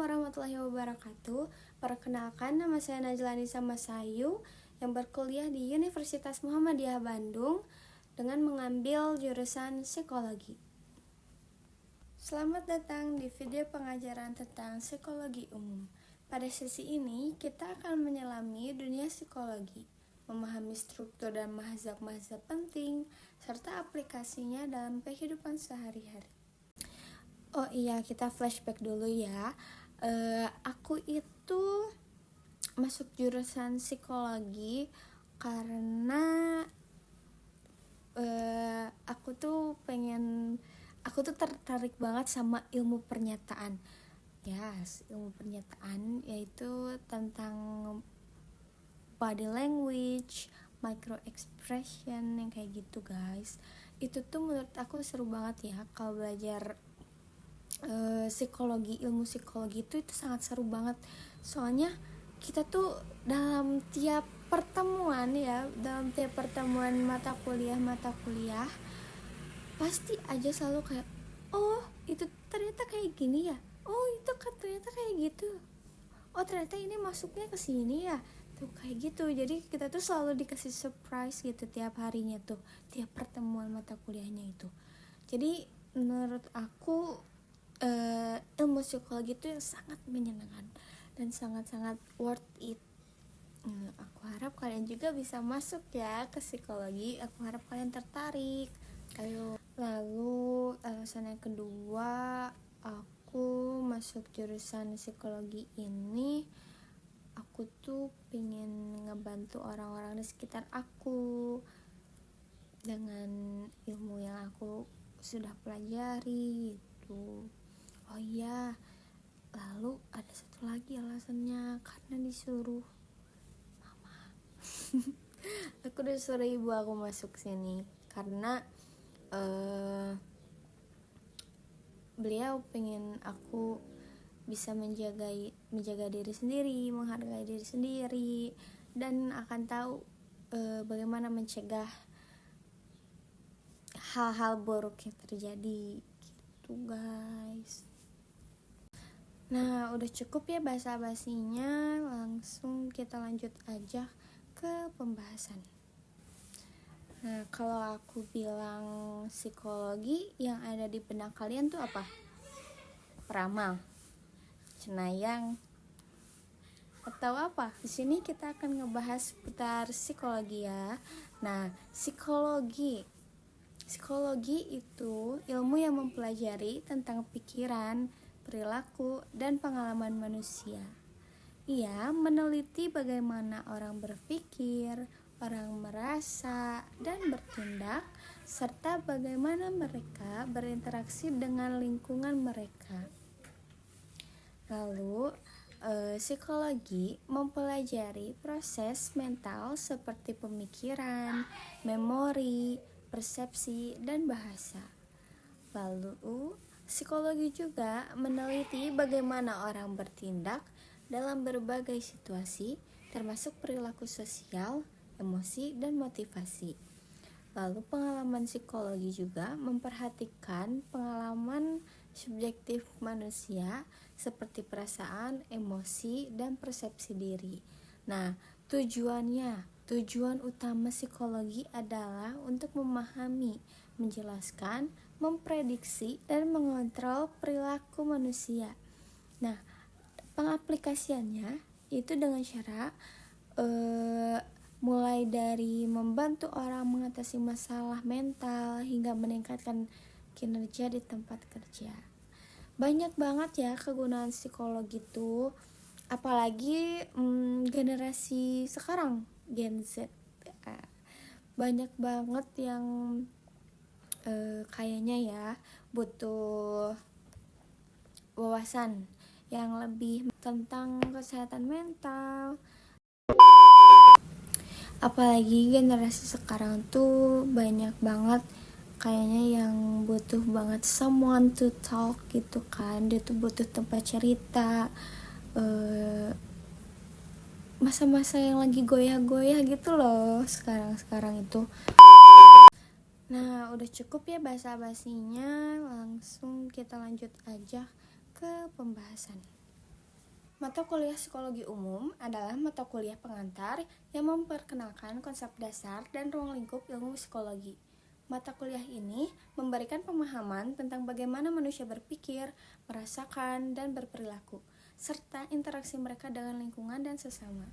warahmatullahi wabarakatuh. Perkenalkan, nama saya Najla Nisa Masayu yang berkuliah di Universitas Muhammadiyah Bandung dengan mengambil jurusan psikologi. Selamat datang di video pengajaran tentang psikologi umum. Pada sesi ini, kita akan menyelami dunia psikologi, memahami struktur dan mazhab-mazhab penting, serta aplikasinya dalam kehidupan sehari-hari. Oh iya, kita flashback dulu ya. Aku itu masuk jurusan psikologi karena aku tuh tertarik banget sama ilmu pernyataan. Ilmu pernyataan yaitu tentang body language, micro expression yang kayak gitu, guys. Itu tuh menurut aku seru banget ya kalau belajar ilmu psikologi itu sangat seru banget. Soalnya kita tuh dalam tiap pertemuan mata kuliah pasti aja selalu kayak, oh itu ternyata kayak gini ya, oh itu kan ternyata kayak gitu, oh ternyata ini masuknya ke sini ya, tuh kayak gitu. Jadi kita tuh selalu dikasih surprise gitu tiap harinya tuh, tiap pertemuan mata kuliahnya itu. Jadi menurut aku ilmu psikologi itu sangat menyenangkan dan sangat-sangat worth it. Aku harap kalian juga bisa masuk ya ke psikologi. Aku harap kalian tertarik. Ayo. Lalu alasan yang kedua, aku masuk jurusan psikologi ini, aku tuh pengen ngebantu orang-orang di sekitar aku dengan ilmu yang aku sudah pelajari gitu. Oh iya, lalu ada satu lagi alasannya, karena disuruh mama. Aku disuruh ibu aku masuk sini karena beliau pengen aku bisa menjaga diri sendiri, menghargai diri sendiri, dan akan tahu bagaimana mencegah hal-hal buruk yang terjadi gitu, guys. Nah, udah cukup ya basa-basinya, langsung kita lanjut aja ke pembahasan. Nah, kalau aku bilang psikologi, yang ada di benak kalian tuh apa? Peramal, cenayang, atau apa? Di sini kita akan ngebahas seputar psikologi ya. Nah, psikologi itu ilmu yang mempelajari tentang pikiran, perilaku, dan pengalaman manusia. Ia meneliti bagaimana orang berpikir, orang merasa, dan bertindak, serta bagaimana mereka berinteraksi dengan lingkungan mereka. Lalu, psikologi mempelajari proses mental seperti pemikiran, memori, persepsi, dan bahasa. Lalu, psikologi juga meneliti bagaimana orang bertindak dalam berbagai situasi, termasuk perilaku sosial, emosi, dan motivasi. Lalu pengalaman psikologi juga memperhatikan pengalaman subjektif manusia seperti perasaan, emosi, dan persepsi diri. Nah, tujuan utama psikologi adalah untuk memahami, menjelaskan, memprediksi, dan mengontrol perilaku manusia. Nah, pengaplikasiannya itu dengan cara mulai dari membantu orang mengatasi masalah mental hingga meningkatkan kinerja di tempat kerja. Banyak banget ya kegunaan psikologi itu, apalagi generasi sekarang, Gen Z. Banyak banget yang kayaknya ya butuh wawasan yang lebih tentang kesehatan mental. Apalagi generasi sekarang tuh banyak banget kayaknya yang butuh banget someone to talk gitu kan. Dia tuh butuh tempat cerita, masa-masa yang lagi goyah-goyah gitu loh sekarang itu. Nah, udah cukup ya basa-basinya, langsung kita lanjut aja ke pembahasan. Mata kuliah psikologi umum adalah mata kuliah pengantar yang memperkenalkan konsep dasar dan ruang lingkup ilmu psikologi. Mata kuliah ini memberikan pemahaman tentang bagaimana manusia berpikir, merasakan, dan berperilaku, serta interaksi mereka dengan lingkungan dan sesama.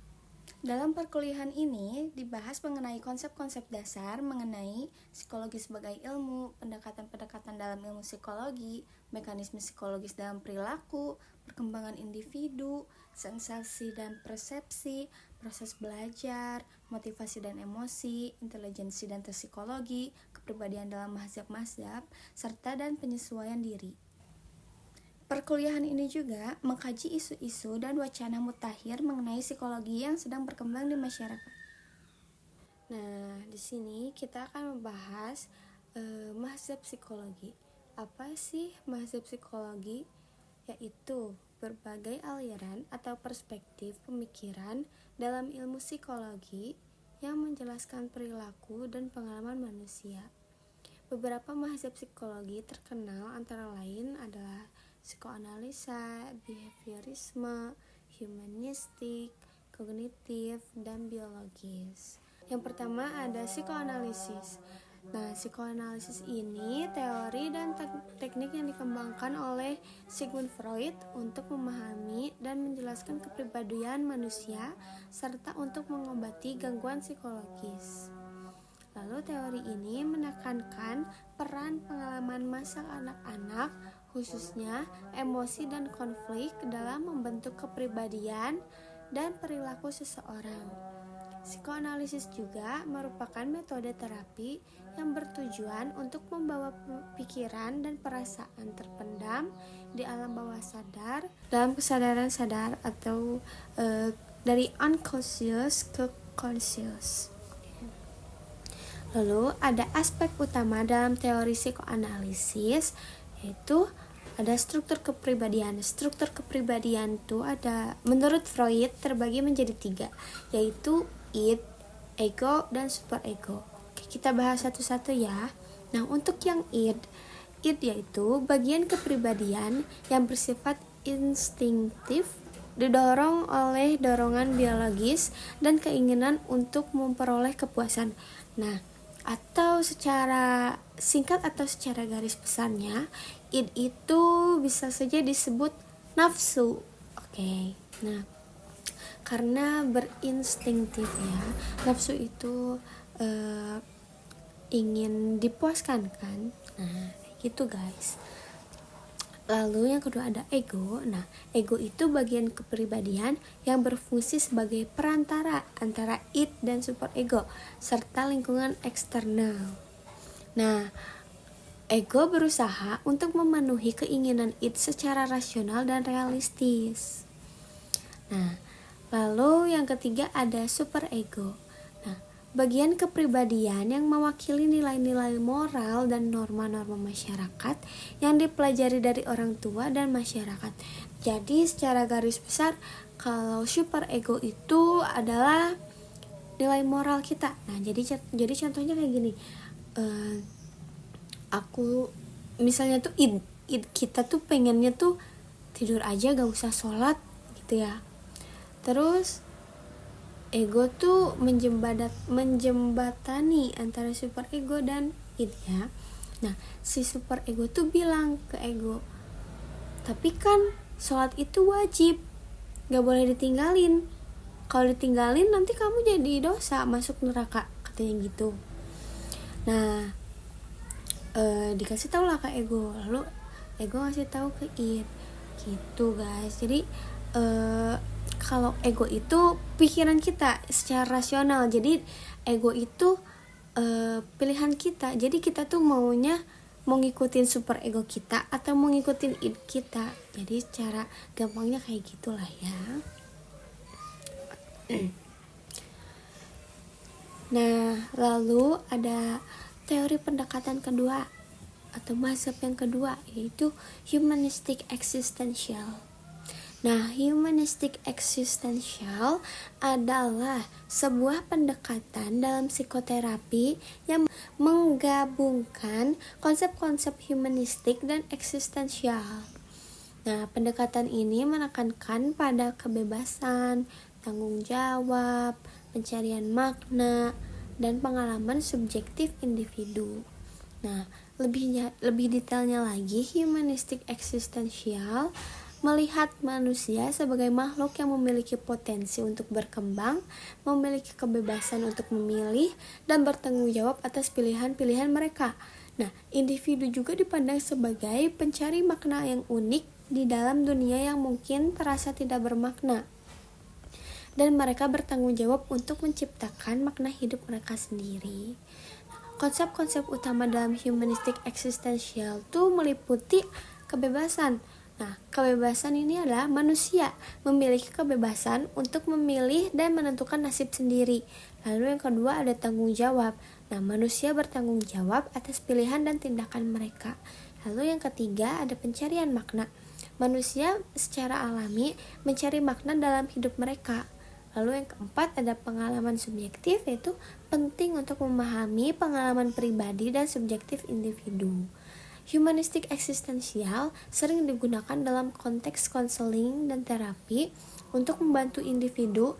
Dalam perkuliahan ini dibahas mengenai konsep-konsep dasar mengenai psikologi sebagai ilmu, pendekatan-pendekatan dalam ilmu psikologi, mekanisme psikologis dalam perilaku, perkembangan individu, sensasi dan persepsi, proses belajar, motivasi dan emosi, intelijensi dan tes psikologi, kepribadian dalam mazhab-mazhab, serta dan penyesuaian diri. Perkuliahan ini juga mengkaji isu-isu dan wacana mutakhir mengenai psikologi yang sedang berkembang di masyarakat. Nah, di sini kita akan membahas mazhab psikologi. Apa sih mazhab psikologi? Yaitu berbagai aliran atau perspektif pemikiran dalam ilmu psikologi yang menjelaskan perilaku dan pengalaman manusia. Beberapa mazhab psikologi terkenal antara lain adalah psikoanalisa, behaviorisme, humanistik, kognitif, dan biologis. Yang pertama ada psikoanalisis. Nah, psikoanalisis ini teori dan teknik yang dikembangkan oleh Sigmund Freud untuk memahami dan menjelaskan kepribadian manusia serta untuk mengobati gangguan psikologis. Lalu teori ini menekankan peran pengalaman masa anak-anak, khususnya emosi dan konflik dalam membentuk kepribadian dan perilaku seseorang. Psikoanalisis juga merupakan metode terapi yang bertujuan untuk membawa pikiran dan perasaan terpendam di alam bawah sadar dalam kesadaran sadar atau dari unconscious ke conscious. Lalu ada aspek utama dalam teori psikoanalisis, yaitu ada struktur kepribadian. Struktur kepribadian itu ada, menurut Freud, terbagi menjadi 3, yaitu id, ego, dan superego. Oke, kita bahas satu-satu ya. Nah, untuk yang id yaitu bagian kepribadian yang bersifat instinktif, didorong oleh dorongan biologis dan keinginan untuk memperoleh kepuasan. Nah, atau secara singkat atau secara garis besarnya, id itu bisa saja disebut nafsu. Oke. Nah, karena berinstinktif ya, nafsu itu ingin dipuaskan kan. Nah, gitu guys. Lalu yang kedua ada ego. Nah, ego itu bagian kepribadian yang berfungsi sebagai perantara antara id dan superego serta lingkungan eksternal. Nah, ego berusaha untuk memenuhi keinginan id secara rasional dan realistis. Nah, lalu yang ketiga ada superego. Bagian kepribadian yang mewakili nilai-nilai moral dan norma-norma masyarakat yang dipelajari dari orang tua dan masyarakat. Jadi secara garis besar, kalau superego itu adalah nilai moral kita. Nah, jadi contohnya kayak gini. Aku misalnya tuh id kita tuh pengennya tuh tidur aja gak usah sholat gitu ya. Terus ego tuh menjembatani antara superego dan id ya. Nah, si superego tuh bilang ke ego, tapi kan sholat itu wajib, gak boleh ditinggalin. Kalau ditinggalin nanti kamu jadi dosa, masuk neraka, katanya gitu. Nah, dikasih tau lah ke ego, lalu ego ngasih tahu ke id, gitu guys. Jadi kalau ego itu pikiran kita secara rasional, jadi ego itu pilihan kita. Jadi kita tuh mau ngikutin super ego kita atau mau ngikutin id kita. Jadi secara gampangnya kayak gitulah ya. Nah, lalu ada teori pendekatan kedua atau mazhab yang kedua, yaitu humanistic existential. Nah, humanistic existential adalah sebuah pendekatan dalam psikoterapi yang menggabungkan konsep-konsep humanistik dan eksistensial. Nah, pendekatan ini menekankan pada kebebasan, tanggung jawab, pencarian makna, dan pengalaman subjektif individu. Nah, lebih detailnya lagi, humanistik eksistensial melihat manusia sebagai makhluk yang memiliki potensi untuk berkembang, memiliki kebebasan untuk memilih, dan bertanggung jawab atas pilihan-pilihan mereka. Nah, individu juga dipandang sebagai pencari makna yang unik di dalam dunia yang mungkin terasa tidak bermakna. Dan mereka bertanggung jawab untuk menciptakan makna hidup mereka sendiri. Konsep-konsep utama dalam humanistik eksistensial itu meliputi kebebasan. Nah, kebebasan ini adalah manusia memiliki kebebasan untuk memilih dan menentukan nasib sendiri. Lalu yang kedua ada tanggung jawab. Nah, manusia bertanggung jawab atas pilihan dan tindakan mereka. Lalu yang ketiga ada pencarian makna. Manusia secara alami mencari makna dalam hidup mereka. Lalu yang keempat ada pengalaman subjektif, yaitu penting untuk memahami pengalaman pribadi dan subjektif individu. Humanistik eksistensial sering digunakan dalam konteks konseling dan terapi untuk membantu individu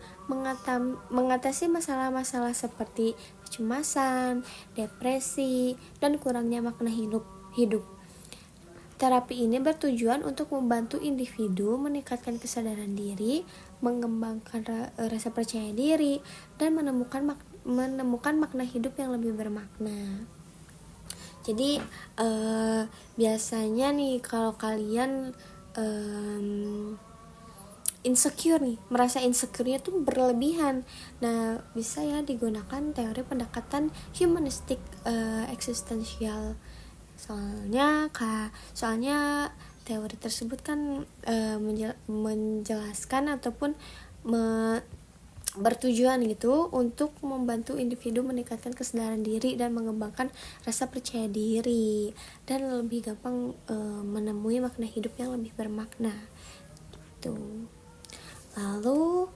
mengatasi masalah-masalah seperti kecemasan, depresi, dan kurangnya makna hidup. Terapi ini bertujuan untuk membantu individu meningkatkan kesadaran diri, mengembangkan rasa percaya diri, dan menemukan makna hidup yang lebih bermakna. Jadi biasanya nih kalau kalian insecure nih, merasa insecure-nya tuh berlebihan, nah bisa ya digunakan teori pendekatan humanistik eksistensial. Soalnya teori tersebut kan menjelaskan ataupun bertujuan gitu untuk membantu individu meningkatkan kesadaran diri dan mengembangkan rasa percaya diri dan lebih gampang menemui makna hidup yang lebih bermakna gitu. Lalu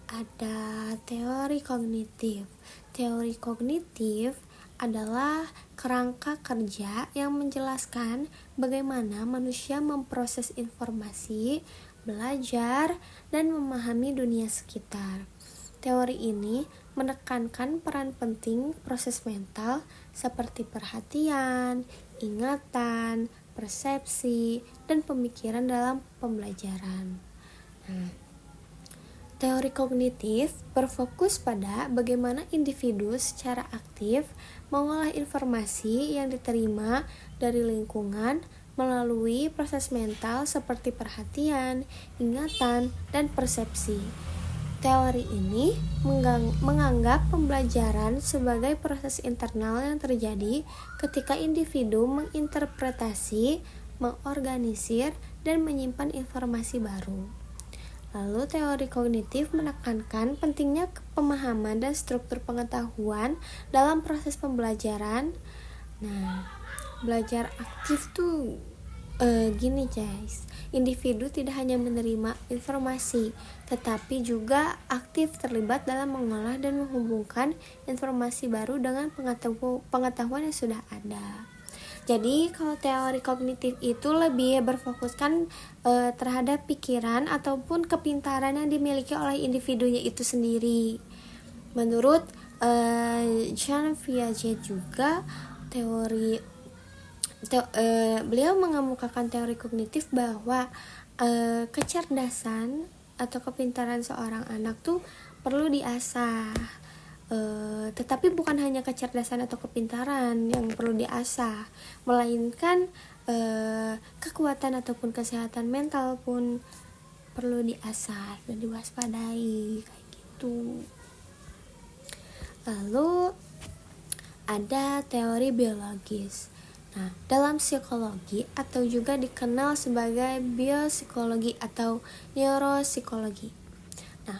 ada teori kognitif. Teori kognitif adalah kerangka kerja yang menjelaskan bagaimana manusia memproses informasi, belajar, dan memahami dunia sekitar. Teori ini menekankan peran penting proses mental seperti perhatian, ingatan, persepsi, dan pemikiran dalam pembelajaran. Nah, teori kognitif berfokus pada bagaimana individu secara aktif mengolah informasi yang diterima dari lingkungan melalui proses mental seperti perhatian, ingatan, dan persepsi. Teori ini menganggap pembelajaran sebagai proses internal yang terjadi ketika individu menginterpretasi, mengorganisir, dan menyimpan informasi baru. Lalu teori kognitif menekankan pentingnya pemahaman dan struktur pengetahuan dalam proses pembelajaran. Nah, belajar aktif tuh gini guys, individu tidak hanya menerima informasi, tetapi juga aktif terlibat dalam mengolah dan menghubungkan informasi baru dengan pengetahuan yang sudah ada. Jadi kalau teori kognitif itu lebih berfokuskan terhadap pikiran ataupun kepintaran yang dimiliki oleh individunya itu sendiri. Menurut Jean Piaget juga beliau mengemukakan teori kognitif bahwa kecerdasan atau kepintaran seorang anak tuh perlu diasah. Tetapi bukan hanya kecerdasan atau kepintaran yang perlu diasah, melainkan kekuatan ataupun kesehatan mental pun perlu diasah dan diwaspadai kayak gitu. Lalu ada teori biologis. Nah, dalam psikologi atau juga dikenal sebagai biopsikologi atau neuropsikologi. Nah,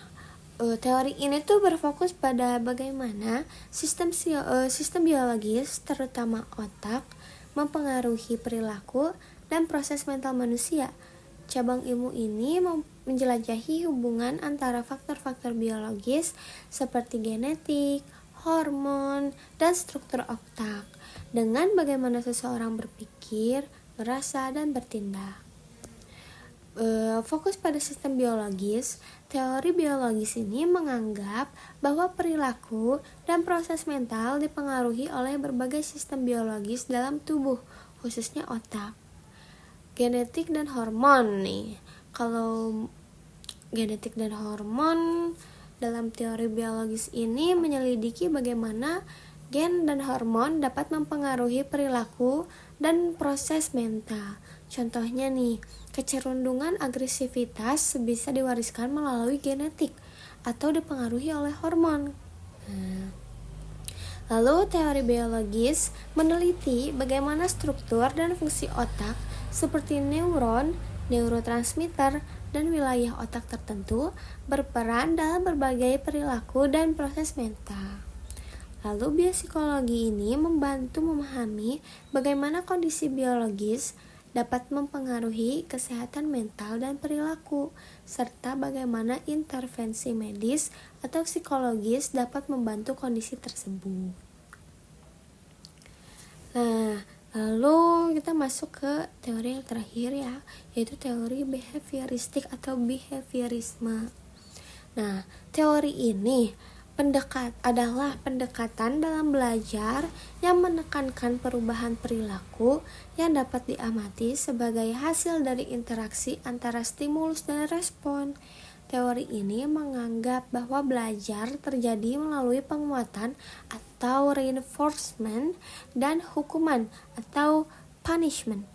teori ini tuh berfokus pada bagaimana sistem biologis, terutama otak, mempengaruhi perilaku dan proses mental manusia. Cabang ilmu ini menjelajahi hubungan antara faktor-faktor biologis seperti genetik, hormon, dan struktur otak dengan bagaimana seseorang berpikir, merasa, dan bertindak. fokus pada sistem biologis, teori biologis ini menganggap bahwa perilaku dan proses mental dipengaruhi oleh berbagai sistem biologis dalam tubuh, khususnya otak, genetik dan hormon nih. Kalau genetik dan hormon dalam teori biologis ini menyelidiki bagaimana gen dan hormon dapat mempengaruhi perilaku dan proses mental. Contohnya nih, kecenderungan agresivitas bisa diwariskan melalui genetik atau dipengaruhi oleh hormon. Lalu teori biologis meneliti bagaimana struktur dan fungsi otak seperti neuron, neurotransmitter, dan wilayah otak tertentu berperan dalam berbagai perilaku dan proses mental. Lalu biopsikologi ini membantu memahami bagaimana kondisi biologis dapat mempengaruhi kesehatan mental dan perilaku, serta bagaimana intervensi medis atau psikologis dapat membantu kondisi tersebut. Nah, lalu kita masuk ke teori yang terakhir ya, yaitu teori behavioristik atau behaviorisme. Nah, teori ini adalah pendekatan dalam belajar yang menekankan perubahan perilaku yang dapat diamati sebagai hasil dari interaksi antara stimulus dan respon. Teori ini menganggap bahwa belajar terjadi melalui penguatan atau reinforcement dan hukuman atau punishment,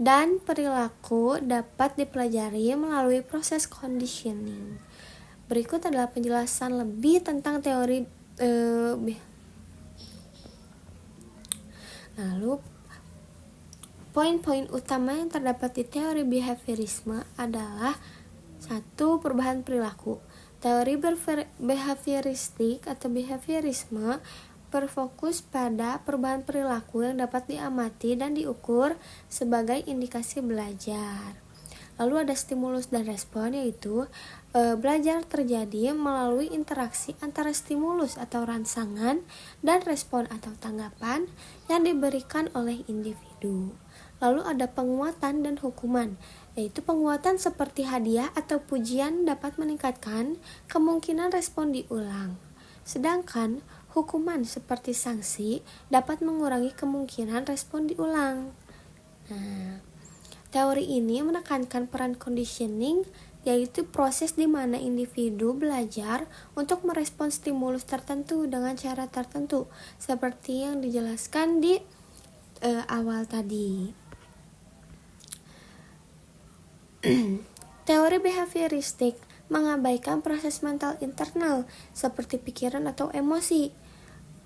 dan perilaku dapat dipelajari melalui proses conditioning. Berikut adalah penjelasan lebih tentang teori Lalu poin-poin utama yang terdapat di teori behaviorisme adalah 1. Perubahan perilaku. Teori behavioristik atau behaviorisme berfokus pada perubahan perilaku yang dapat diamati dan diukur sebagai indikasi belajar. Lalu ada stimulus dan respon, yaitu belajar terjadi melalui interaksi antara stimulus atau rangsangan dan respon atau tanggapan yang diberikan oleh individu. Lalu ada penguatan dan hukuman, yaitu penguatan seperti hadiah atau pujian dapat meningkatkan kemungkinan respon diulang. Sedangkan hukuman seperti sanksi dapat mengurangi kemungkinan respon diulang. Nah, teori ini menekankan peran conditioning, yaitu proses di mana individu belajar untuk merespons stimulus tertentu dengan cara tertentu, seperti yang dijelaskan di awal tadi. Teori behavioristik mengabaikan proses mental internal seperti pikiran atau emosi,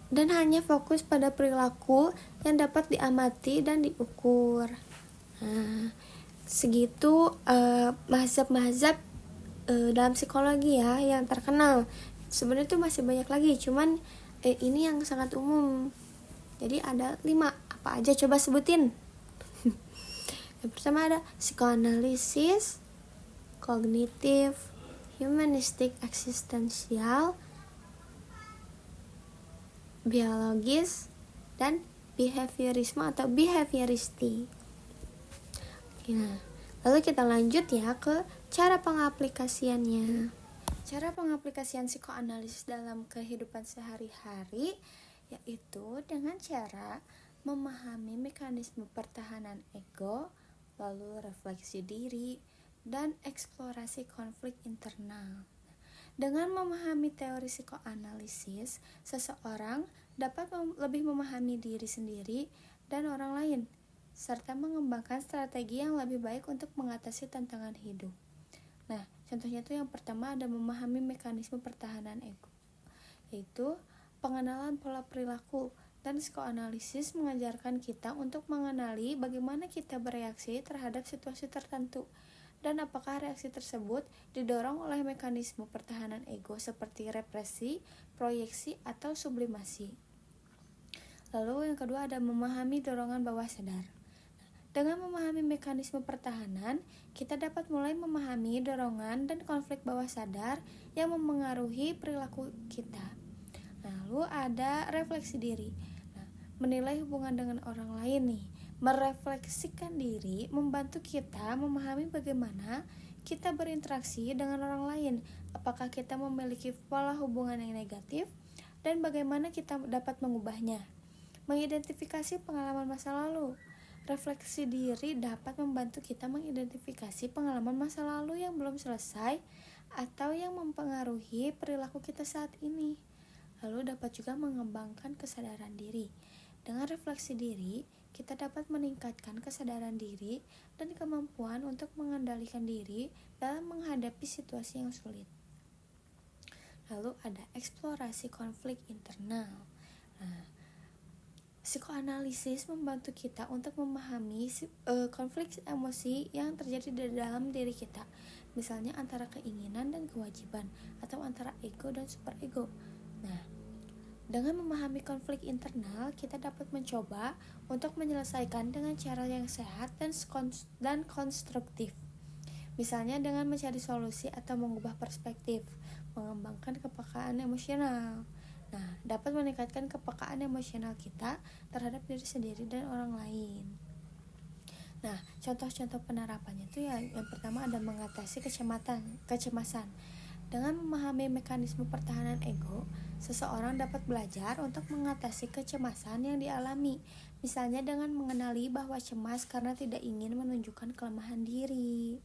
dan hanya fokus pada perilaku yang dapat diamati dan diukur. Nah, segitu mazhab-mazhab dalam psikologi ya yang terkenal. Sebenarnya tuh masih banyak lagi, cuman ini yang sangat umum. Jadi ada 5, apa aja coba sebutin. Yang pertama ada psikoanalisis, kognitif, humanistik eksistensial, biologis, dan behaviorisme atau behavioristik. Nah, lalu kita lanjut ya ke cara pengaplikasiannya. Cara pengaplikasian psikoanalisis dalam kehidupan sehari-hari yaitu dengan cara memahami mekanisme pertahanan ego, lalu refleksi diri, dan eksplorasi konflik internal. Dengan memahami teori psikoanalisis, seseorang dapat lebih memahami diri sendiri dan orang lain, serta mengembangkan strategi yang lebih baik untuk mengatasi tantangan hidup. Nah, contohnya itu yang pertama ada memahami mekanisme pertahanan ego, yaitu pengenalan pola perilaku, dan psikoanalisis mengajarkan kita untuk mengenali bagaimana kita bereaksi terhadap situasi tertentu, dan apakah reaksi tersebut didorong oleh mekanisme pertahanan ego seperti represi, proyeksi, atau sublimasi. Lalu yang kedua ada memahami dorongan bawah sadar. Dengan memahami mekanisme pertahanan, kita dapat mulai memahami dorongan dan konflik bawah sadar yang memengaruhi perilaku kita. Lalu ada refleksi diri. Menilai hubungan dengan orang lain nih. Merefleksikan diri membantu kita memahami bagaimana kita berinteraksi dengan orang lain, apakah kita memiliki pola hubungan yang negatif, dan bagaimana kita dapat mengubahnya. Mengidentifikasi pengalaman masa lalu. Refleksi diri dapat membantu kita mengidentifikasi pengalaman masa lalu yang belum selesai atau yang mempengaruhi perilaku kita saat ini. Lalu dapat juga mengembangkan kesadaran diri. Dengan refleksi diri, kita dapat meningkatkan kesadaran diri dan kemampuan untuk mengendalikan diri dalam menghadapi situasi yang sulit. Lalu ada eksplorasi konflik internal. Psikoanalisis membantu kita untuk memahami konflik emosi yang terjadi di dalam diri kita, misalnya antara keinginan dan kewajiban, atau antara ego dan superego. Nah, dengan memahami konflik internal, kita dapat mencoba untuk menyelesaikan dengan cara yang sehat dan konstruktif. Misalnya dengan mencari solusi atau mengubah perspektif, mengembangkan kepekaan emosional. Nah, dapat meningkatkan kepekaan emosional kita terhadap diri sendiri dan orang lain. Nah, contoh-contoh penerapannya itu ya, yang pertama ada mengatasi kecemasan. Dengan memahami mekanisme pertahanan ego, seseorang dapat belajar untuk mengatasi kecemasan yang dialami. Misalnya dengan mengenali bahwa cemas karena tidak ingin menunjukkan kelemahan diri.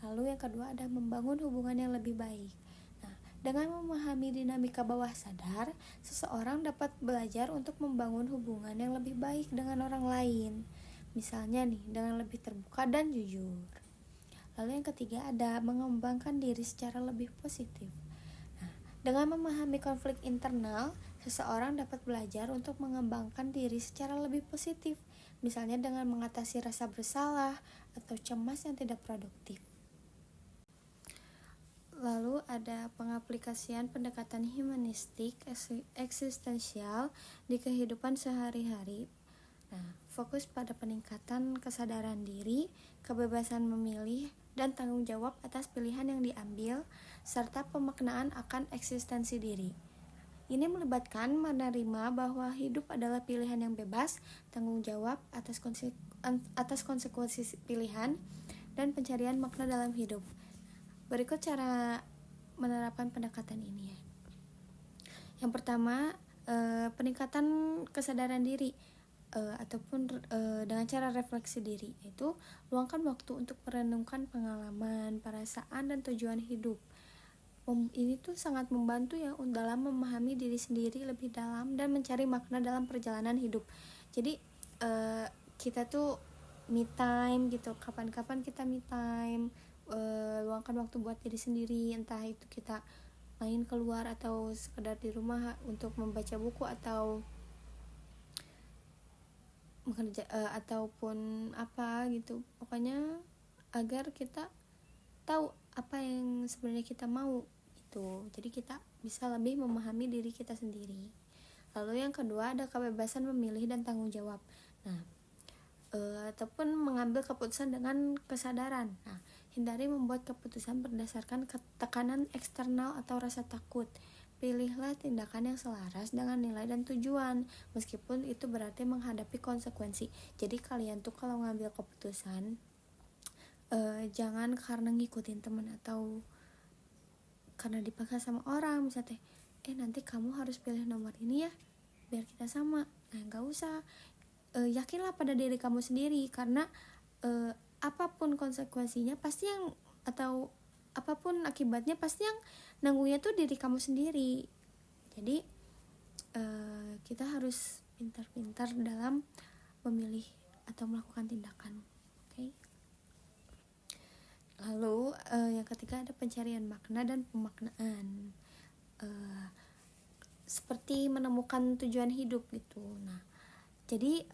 Lalu yang kedua ada membangun hubungan yang lebih baik. Dengan memahami dinamika bawah sadar, seseorang dapat belajar untuk membangun hubungan yang lebih baik dengan orang lain. Misalnya nih, dengan lebih terbuka dan jujur. Lalu yang ketiga ada mengembangkan diri secara lebih positif. Nah, dengan memahami konflik internal, seseorang dapat belajar untuk mengembangkan diri secara lebih positif. Misalnya dengan mengatasi rasa bersalah atau cemas yang tidak produktif. Lalu ada pengaplikasian pendekatan humanistik eksistensial di kehidupan sehari-hari. Nah, fokus pada peningkatan kesadaran diri, kebebasan memilih, dan tanggung jawab atas pilihan yang diambil, serta pemaknaan akan eksistensi diri. Ini melibatkan menerima bahwa hidup adalah pilihan yang bebas, tanggung jawab atas konsekuensi pilihan, dan pencarian makna dalam hidup. Berikut cara menerapkan pendekatan ini ya. Yang pertama, peningkatan kesadaran diri ataupun dengan cara refleksi diri, yaitu luangkan waktu untuk merenungkan pengalaman, perasaan, dan tujuan hidup. Ini tuh sangat membantu ya dalam memahami diri sendiri lebih dalam dan mencari makna dalam perjalanan hidup. Jadi kita tuh me time gitu, kapan-kapan kita me time, luangkan waktu buat diri sendiri, entah itu kita main keluar atau sekedar di rumah untuk membaca buku atau ataupun apa gitu, pokoknya agar kita tahu apa yang sebenarnya kita mau gitu. Jadi kita bisa lebih memahami diri kita sendiri. Lalu yang kedua ada kebebasan memilih dan tanggung jawab. Nah, ataupun mengambil keputusan dengan kesadaran. Nah, hindari membuat keputusan berdasarkan tekanan eksternal atau rasa takut. Pilihlah tindakan yang selaras dengan nilai dan tujuan, meskipun itu berarti menghadapi konsekuensi. Jadi kalian tuh kalau ngambil keputusan, jangan karena ngikutin teman atau karena dipaksa sama orang, misalnya nanti kamu harus pilih nomor ini ya biar kita sama. Nah, nggak usah. Yakinlah pada diri kamu sendiri, karena apapun konsekuensinya pasti yang, atau apapun akibatnya pasti yang nanggungnya tuh diri kamu sendiri. Jadi kita harus pintar-pintar dalam memilih atau melakukan tindakan. Oke. Lalu yang ketiga ada pencarian makna dan pemaknaan, seperti menemukan tujuan hidup gitu. Nah, jadi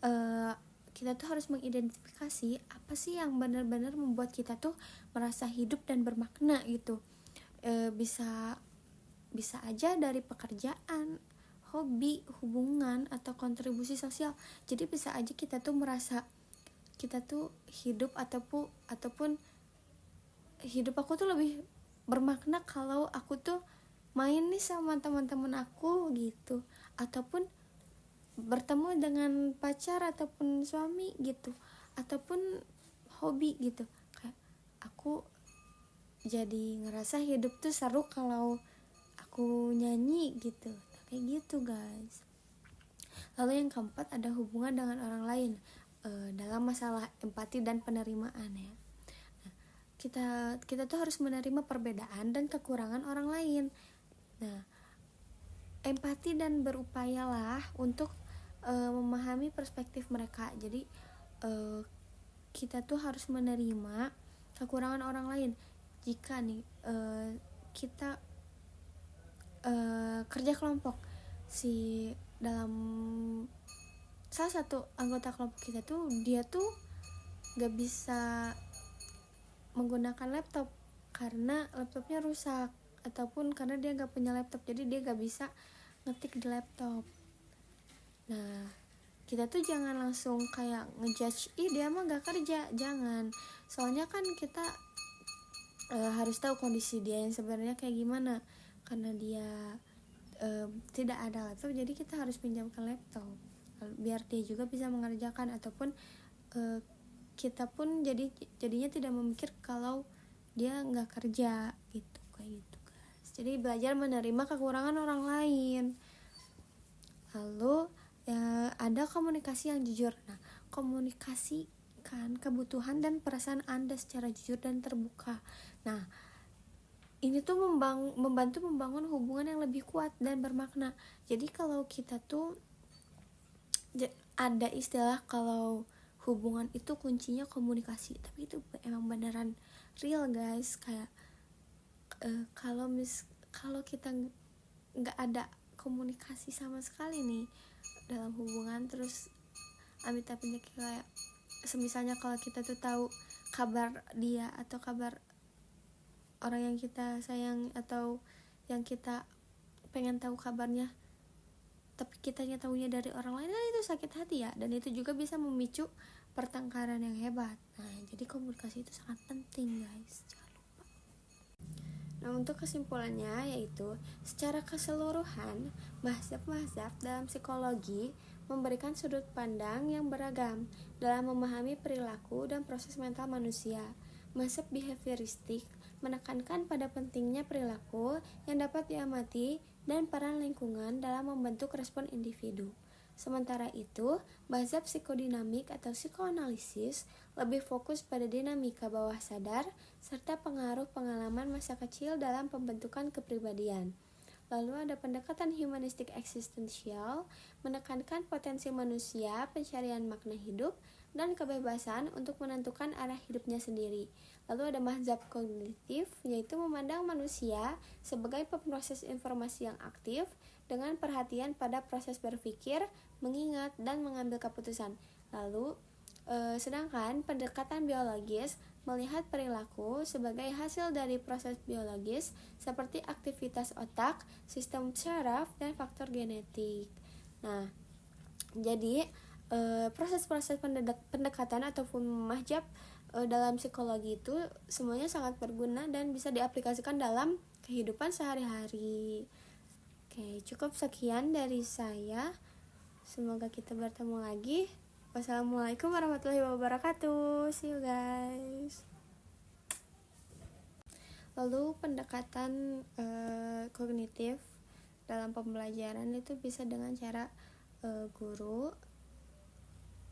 kita tuh harus mengidentifikasi apa sih yang benar-benar membuat kita tuh merasa hidup dan bermakna gitu. Bisa aja dari pekerjaan, hobi, hubungan, atau kontribusi sosial. Jadi bisa aja kita tuh merasa kita tuh hidup ataupun hidup aku tuh lebih bermakna kalau aku tuh main nih sama teman-teman aku gitu, ataupun bertemu dengan pacar ataupun suami gitu, ataupun hobi gitu. Kayak aku jadi ngerasa hidup tuh seru kalau aku nyanyi gitu. Nah, kayak gitu guys. Lalu yang keempat ada hubungan dengan orang lain dalam masalah empati dan penerimaan ya. Nah, kita tuh harus menerima perbedaan dan kekurangan orang lain. Nah, empati dan berupayalah untuk memahami perspektif mereka. Jadi kita tuh harus menerima kekurangan orang lain. Jika nih kita kerja kelompok, si dalam salah satu anggota kelompok kita tuh dia tuh gak bisa menggunakan laptop karena laptopnya rusak, ataupun karena dia gak punya laptop jadi dia gak bisa ngetik di laptop. Nah, kita tuh jangan langsung kayak ngejudge, ih dia mah gak kerja, jangan. Soalnya kan kita harus tahu kondisi dia yang sebenarnya kayak gimana. Karena dia tidak ada laptop, jadi kita harus pinjamkan laptop biar dia juga bisa mengerjakan, ataupun kita pun jadinya tidak memikir kalau dia nggak kerja gitu, kayak gitu guys. Jadi belajar menerima kekurangan orang lain. Lalu ada komunikasi yang jujur. Nah, komunikasikan kebutuhan dan perasaan Anda secara jujur dan terbuka. Nah, ini tuh membantu membangun hubungan yang lebih kuat dan bermakna. Jadi kalau kita tuh ada istilah kalau hubungan itu kuncinya komunikasi, tapi itu emang beneran real guys. Kayak kalau kita nggak ada komunikasi sama sekali nih dalam hubungan, terus amit-amitnya kayak semisalnya kalau kita tuh tahu kabar dia atau kabar orang yang kita sayang atau yang kita pengen tahu kabarnya, tapi kitanya tahunya dari orang lain, kan itu sakit hati ya, dan itu juga bisa memicu pertengkaran yang hebat. Nah, jadi komunikasi itu sangat penting guys, jangan lupa. Nah, untuk kesimpulannya yaitu secara keseluruhan mazhab-mazhab dalam psikologi memberikan sudut pandang yang beragam dalam memahami perilaku dan proses mental manusia. Mazhab behavioristik menekankan pada pentingnya perilaku yang dapat diamati dan peran lingkungan dalam membentuk respon individu. Sementara itu, mazhab psikodinamik atau psikoanalisis lebih fokus pada dinamika bawah sadar serta pengaruh pengalaman masa kecil dalam pembentukan kepribadian. Lalu ada pendekatan humanistik eksistensial, menekankan potensi manusia, pencarian makna hidup, dan kebebasan untuk menentukan arah hidupnya sendiri. Lalu ada mazhab kognitif, yaitu memandang manusia sebagai pemroses informasi yang aktif dengan perhatian pada proses berpikir, mengingat, dan mengambil keputusan. Lalu sedangkan pendekatan biologis melihat perilaku sebagai hasil dari proses biologis seperti aktivitas otak, sistem syaraf, dan faktor genetik. Nah, jadi proses-proses pendekatan ataupun mazhab dalam psikologi itu semuanya sangat berguna dan bisa diaplikasikan dalam kehidupan sehari-hari. Oke, cukup sekian dari saya. Semoga kita bertemu lagi. Wassalamualaikum warahmatullahi wabarakatuh. See you guys. Lalu pendekatan kognitif dalam pembelajaran itu bisa dengan cara guru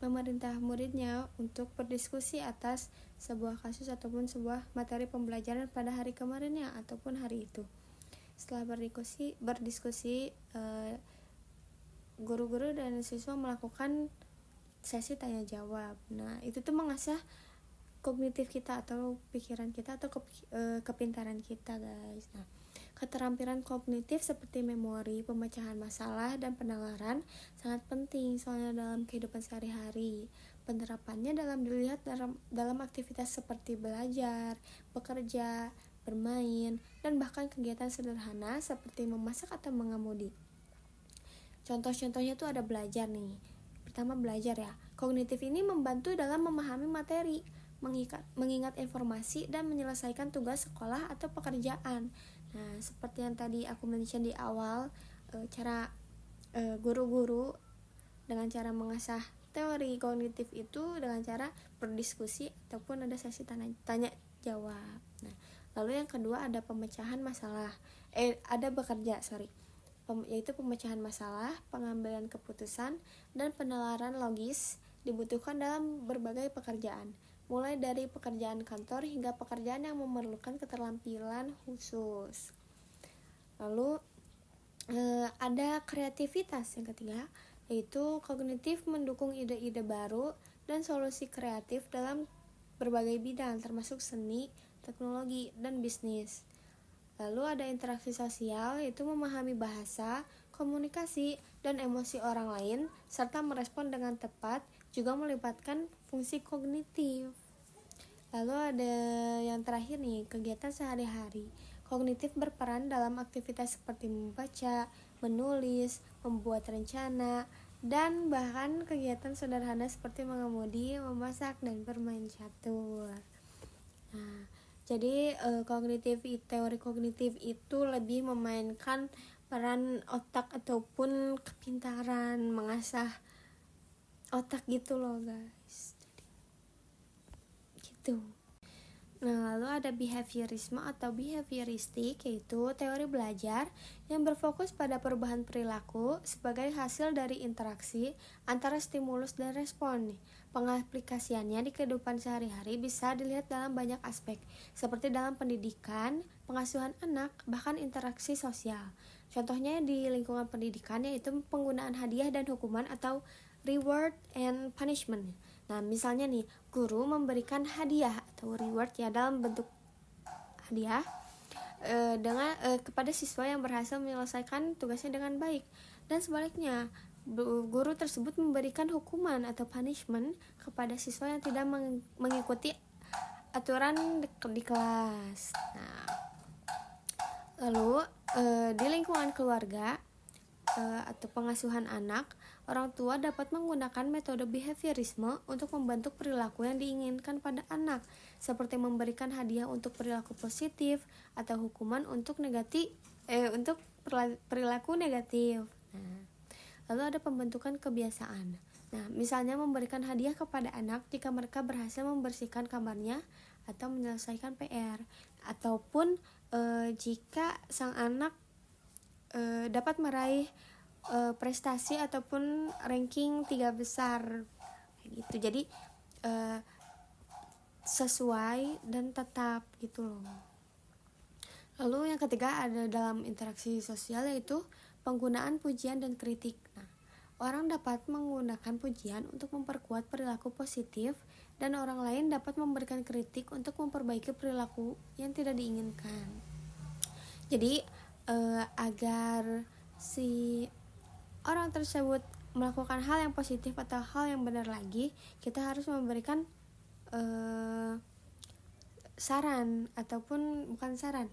memerintah muridnya untuk berdiskusi atas sebuah kasus ataupun sebuah materi pembelajaran pada hari kemarinnya ataupun hari itu. Setelah berdiskusi guru-guru dan siswa melakukan sesi tanya jawab. Nah, itu tuh mengasah kognitif kita atau pikiran kita atau kepintaran kita guys. Nah, keterampilan kognitif seperti memori, pemecahan masalah, dan penalaran sangat penting soalnya dalam kehidupan sehari-hari. Penerapannya dilihat dalam aktivitas seperti belajar, bekerja, bermain, dan bahkan kegiatan sederhana seperti memasak atau mengemudi. Contoh-contohnya tuh ada belajar nih. Pertama belajar ya. Kognitif ini membantu dalam memahami materi, mengingat informasi, dan menyelesaikan tugas sekolah atau pekerjaan. Nah, seperti yang tadi aku mention di awal, cara guru-guru dengan cara mengasah teori kognitif itu dengan cara berdiskusi ataupun ada sesi tanya jawab. Nah, lalu yang kedua ada pemecahan masalah. Yaitu pemecahan masalah, pengambilan keputusan, dan penalaran logis dibutuhkan dalam berbagai pekerjaan, mulai dari pekerjaan kantor hingga pekerjaan yang memerlukan keterampilan khusus. Lalu ada kreativitas yang ketiga, yaitu kognitif mendukung ide-ide baru dan solusi kreatif dalam berbagai bidang termasuk seni, teknologi, dan bisnis. Lalu ada interaksi sosial, yaitu memahami bahasa, komunikasi, dan emosi orang lain, serta merespon dengan tepat, juga melibatkan fungsi kognitif. Lalu ada yang terakhir nih, kegiatan sehari-hari. Kognitif berperan dalam aktivitas seperti membaca, menulis, membuat rencana, dan bahkan kegiatan sederhana seperti mengemudi, memasak, dan bermain catur. Nah, jadi teori kognitif itu lebih memainkan peran otak ataupun kepintaran, mengasah otak gitu loh guys. Jadi, gitu. Nah, lalu ada behaviorisme atau behavioristik, yaitu teori belajar yang berfokus pada perubahan perilaku sebagai hasil dari interaksi antara stimulus dan respon. Pengaplikasiannya di kehidupan sehari-hari bisa dilihat dalam banyak aspek, seperti dalam pendidikan, pengasuhan anak, bahkan interaksi sosial. Contohnya di lingkungan pendidikan yaitu penggunaan hadiah dan hukuman atau reward and punishment. Nah, misalnya nih, guru memberikan hadiah atau reward ya dalam bentuk hadiah kepada siswa yang berhasil menyelesaikan tugasnya dengan baik, dan sebaliknya guru tersebut memberikan hukuman atau punishment kepada siswa yang tidak mengikuti aturan di kelas. Nah, lalu di lingkungan keluarga atau pengasuhan anak, orang tua dapat menggunakan metode behaviorisme untuk membentuk perilaku yang diinginkan pada anak, seperti memberikan hadiah untuk perilaku positif atau hukuman untuk perilaku negatif. Nah, lalu ada pembentukan kebiasaan. Nah, misalnya memberikan hadiah kepada anak jika mereka berhasil membersihkan kamarnya atau menyelesaikan PR, ataupun jika sang anak dapat meraih prestasi ataupun ranking 3 besar gitu. Jadi sesuai dan tetap gitu loh. Lalu yang ketiga ada dalam interaksi sosial, yaitu penggunaan pujian dan kritik. Nah, orang dapat menggunakan pujian untuk memperkuat perilaku positif, dan orang lain dapat memberikan kritik untuk memperbaiki perilaku yang tidak diinginkan. Jadi agar si orang tersebut melakukan hal yang positif atau hal yang benar lagi, kita harus memberikan saran ataupun bukan saran,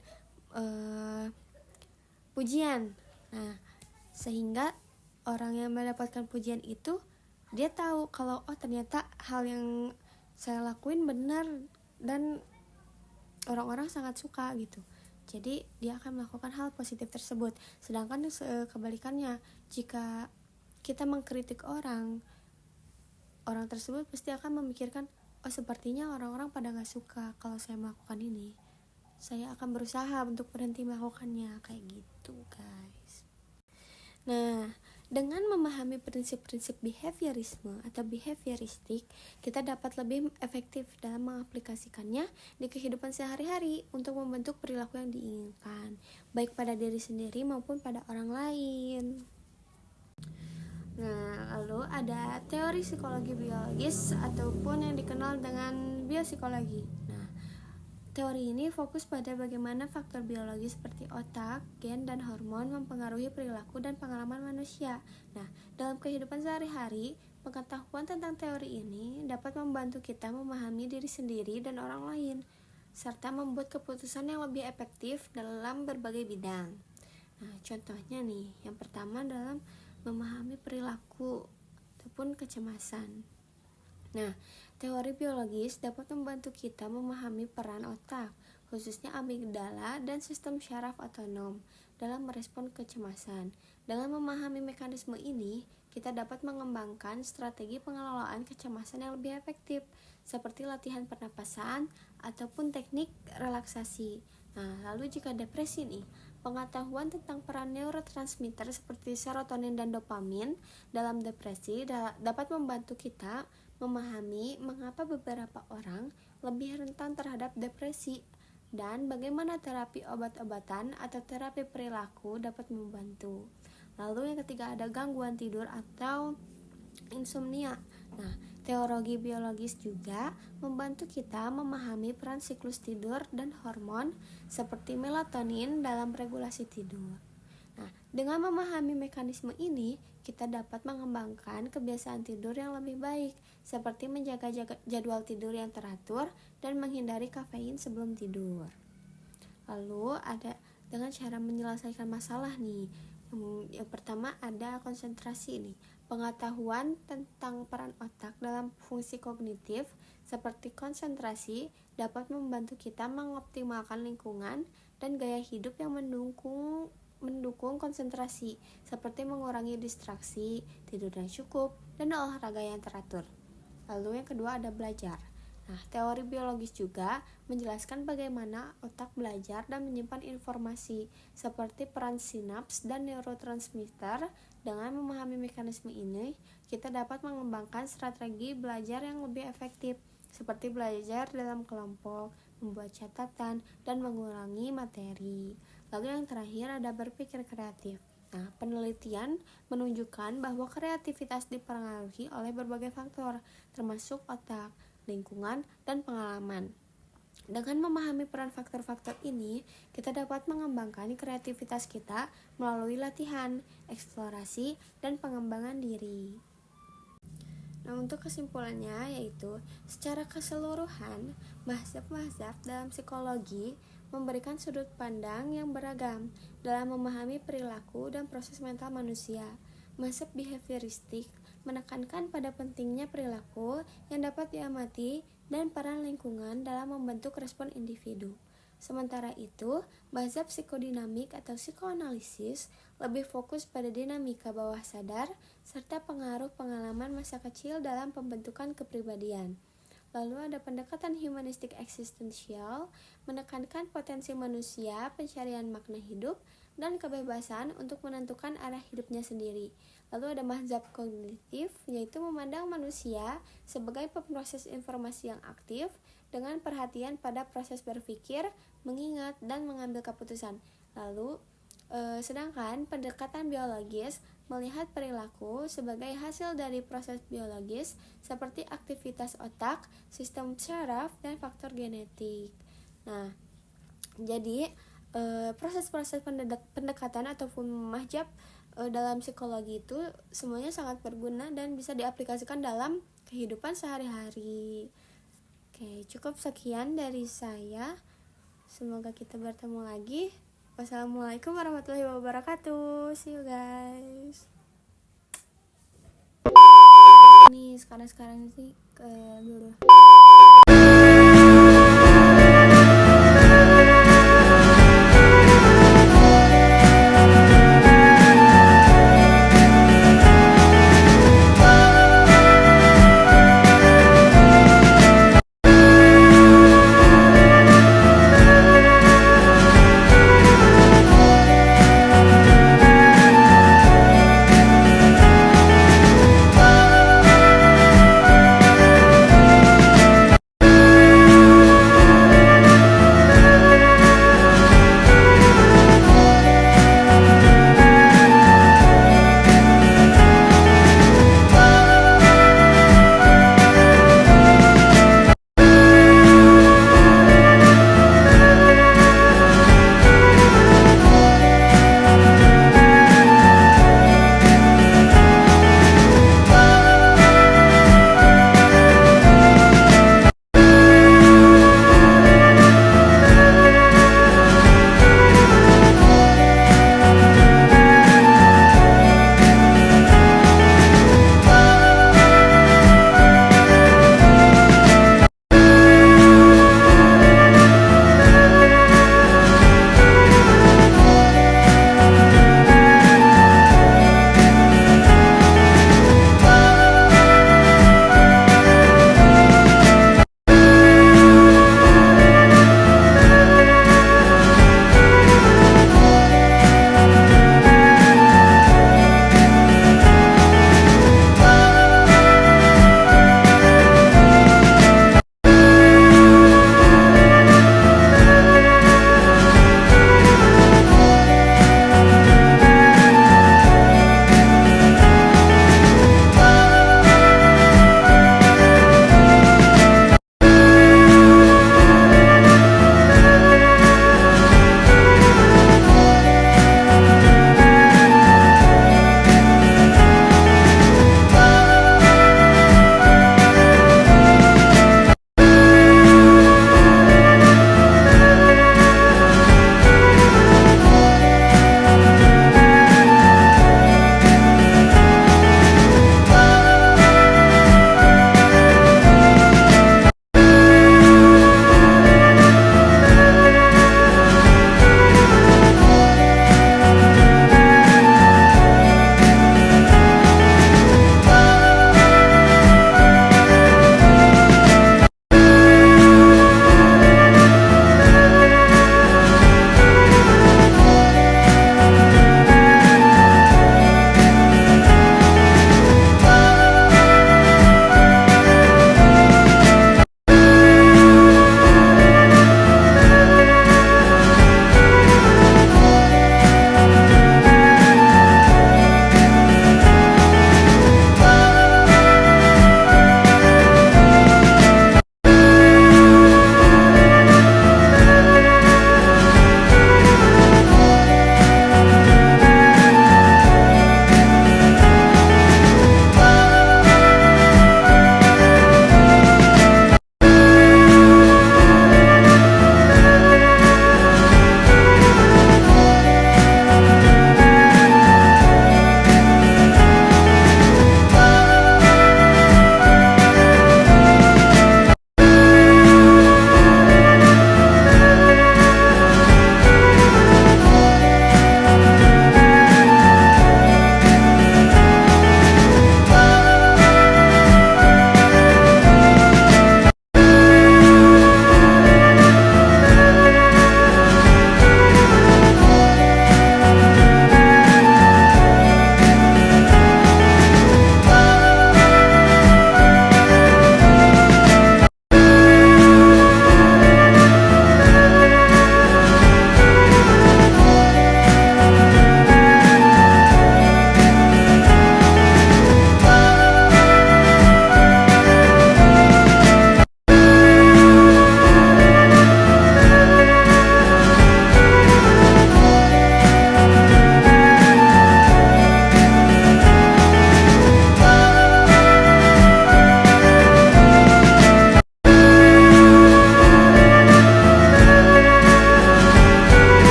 pujian. Nah, sehingga orang yang mendapatkan pujian itu dia tahu kalau ternyata hal yang saya lakuin benar dan orang-orang sangat suka gitu. Jadi dia akan melakukan hal positif tersebut. Sedangkan kebalikannya, jika kita mengkritik orang tersebut pasti akan memikirkan, sepertinya orang-orang pada gak suka kalau saya melakukan ini. Saya akan berusaha untuk berhenti melakukannya, kayak gitu guys. Nah, dengan memahami prinsip-prinsip behaviorisme atau behavioristik, kita dapat lebih efektif dalam mengaplikasikannya di kehidupan sehari-hari untuk membentuk perilaku yang diinginkan, baik pada diri sendiri maupun pada orang lain. Nah, lalu ada teori psikologi biologis ataupun yang dikenal dengan biopsikologi. Nah, teori ini fokus pada bagaimana faktor biologis seperti otak, gen, dan hormon mempengaruhi perilaku dan pengalaman manusia. Nah, dalam kehidupan sehari-hari, pengetahuan tentang teori ini dapat membantu kita memahami diri sendiri dan orang lain, serta membuat keputusan yang lebih efektif dalam berbagai bidang. Nah, contohnya nih, yang pertama dalam memahami perilaku ataupun kecemasan. Nah, teori biologis dapat membantu kita memahami peran otak, khususnya amigdala dan sistem syaraf otonom dalam merespon kecemasan. Dengan memahami mekanisme ini, kita dapat mengembangkan strategi pengelolaan kecemasan yang lebih efektif, seperti latihan pernapasan ataupun teknik relaksasi. Nah, lalu jika depresi nih, pengetahuan tentang peran neurotransmitter seperti serotonin dan dopamin dalam depresi dapat membantu kita memahami mengapa beberapa orang lebih rentan terhadap depresi dan bagaimana terapi obat-obatan atau terapi perilaku dapat membantu. Lalu yang ketiga ada gangguan tidur atau insomnia. Nah, teologi biologis juga membantu kita memahami peran siklus tidur dan hormon seperti melatonin dalam regulasi tidur. Nah, dengan memahami mekanisme ini, kita dapat mengembangkan kebiasaan tidur yang lebih baik, seperti menjaga jadwal tidur yang teratur dan menghindari kafein sebelum tidur. Lalu ada dengan cara menyelesaikan masalah nih. Yang pertama ada konsentrasi nih. Pengetahuan tentang peran otak dalam fungsi kognitif seperti konsentrasi dapat membantu kita mengoptimalkan lingkungan dan gaya hidup yang mendukung konsentrasi, seperti mengurangi distraksi, tidur yang cukup, dan olahraga yang teratur. Lalu yang kedua ada belajar. Nah, teori biologis juga menjelaskan bagaimana otak belajar dan menyimpan informasi, seperti peran sinaps dan neurotransmitter. Dengan memahami mekanisme ini, kita dapat mengembangkan strategi belajar yang lebih efektif, seperti belajar dalam kelompok, membuat catatan, dan mengulangi materi. Lalu yang terakhir ada berpikir kreatif. Nah, penelitian menunjukkan bahwa kreativitas dipengaruhi oleh berbagai faktor, termasuk otak, lingkungan, dan pengalaman. Dengan memahami peran faktor-faktor ini, kita dapat mengembangkan kreativitas kita melalui latihan, eksplorasi, dan pengembangan diri. Nah, untuk kesimpulannya yaitu, secara keseluruhan, mazhab-mazhab dalam psikologi memberikan sudut pandang yang beragam dalam memahami perilaku dan proses mental manusia. Mazhab behavioristik menekankan pada pentingnya perilaku yang dapat diamati dan peran lingkungan dalam membentuk respon individu. Sementara itu, mazhab psikodinamik atau psikoanalisis lebih fokus pada dinamika bawah sadar serta pengaruh pengalaman masa kecil dalam pembentukan kepribadian. Lalu ada pendekatan humanistik eksistensial, menekankan potensi manusia, pencarian makna hidup, dan kebebasan untuk menentukan arah hidupnya sendiri. Lalu ada mazhab kognitif, yaitu memandang manusia sebagai pemroses informasi yang aktif dengan perhatian pada proses berpikir, mengingat, dan mengambil keputusan. Lalu sedangkan pendekatan biologis melihat perilaku sebagai hasil dari proses biologis seperti aktivitas otak, sistem saraf, dan faktor genetik. Nah, jadi proses-proses pendekatan ataupun mazhab dalam psikologi itu semuanya sangat berguna dan bisa diaplikasikan dalam kehidupan sehari-hari. Oke, cukup sekian dari saya. Semoga kita bertemu lagi. Wassalamualaikum warahmatullahi wabarakatuh. See you guys. Ini sekarang sih dulu.